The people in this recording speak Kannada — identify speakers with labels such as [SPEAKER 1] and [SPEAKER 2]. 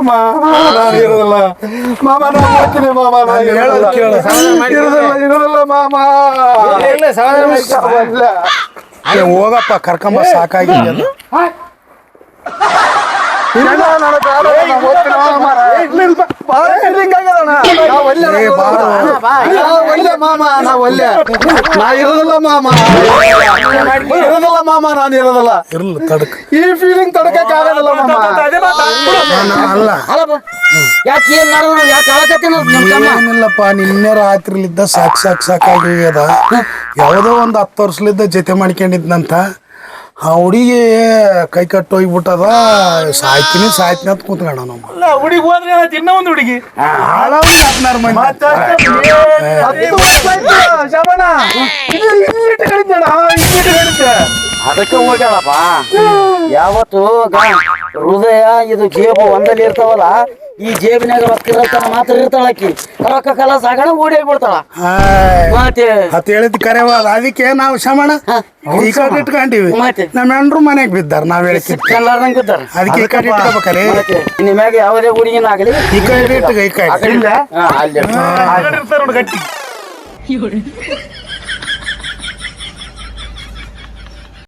[SPEAKER 1] ಮಾಮ ನಾನು ಇರೋದಿಲ್ಲ ಮಾಮ ನಾನು ಹೋಗ್ತೀನಿ ಮಾಮ ನಾನು ಇರೋದಿಲ್ಲ ಮಾಮ
[SPEAKER 2] ಹೋಗಪ್ಪ ಕರ್ಕೊಂಬ ಸಾಕಾಗಿದೆ
[SPEAKER 1] ಈ ಫೀಲಿಂಗ್ ತಡಕಕ್ ಆಗಲ್ಲ
[SPEAKER 2] ಏನಿಲ್ಲಪ್ಪ ನಿನ್ನೆ ರಾತ್ರಿಲಿದ್ದ ಸಾಕಾಗ್ಯದ ಯಾವುದೋ ಒಂದು 10 ವರ್ಷಲಿದ್ದ ಜೊತೆ ಮಾಡ್ಕೊಂಡಿದ್ನಂತ ಆ ಹುಡುಗಿ ಕೈ ಕಟ್ಟು ಹೋಗ್ಬಿಟ್ಟದ ಸಾಯ್ತೀನಿ ಅಂತ ಕೂತ್ಕೊಂಡ ನಮ್ಮ
[SPEAKER 3] ಹುಡುಗಿ ಹೋದ್ರೆ ಇನ್ನೂ ಒಂದು ಹುಡುಗಿ
[SPEAKER 4] ಅದಕ್ಕೆ ಹೋಗ್ಯಾಳಪ್ಪ ಯಾವತ್ತು ಹೃದಯ ಇದು ಜೇಬು ಒಂದಲ್ಲಿ ಇರ್ತಾವಲ್ಲ ಈ ಜೇಬಿನಾಗ ರೊಕ್ಕ ಇರತ್ತಾನ ಮಾತ್ರ ಇರ್ತಾಳಕಿ ರೊಕ್ಕ ಕಲಸ ಆಗೋಣ ಓಡಿ ಬಿಡ್ತಾಳ ಮತ್ತೆ
[SPEAKER 2] ಅತ್ ಹೇಳಿದ್ ಕರೆವಾದ ಅದಕ್ಕೆ ನಾವು ಶಮಣ ಈ ಕಡೆ ಇಟ್ಕೊಂಡಿವಿ ನಮ್ಮ ಹೆಣ್ರು ಮನೆಗ್ ಬಿದ್ದಾರ ನಾವ್
[SPEAKER 4] ಎಲ್ಲಾರ್ದಂಗ ಬಿದ್ದಾರ
[SPEAKER 2] ಅದಕ್ಕೆ ಈ ಕಡೆ ಇಟ್ಕೋಬೇಕಲ್ಲ
[SPEAKER 4] ನಿಮ್ಯಾಗ ಯಾವುದೇ ಹುಡುಗಿನ ಆಗಲಿ
[SPEAKER 2] ಈ ಕಡೆ ಇಟ್ಕ ಈ ಕಡೆ
[SPEAKER 3] ಗಟ್ಟಿ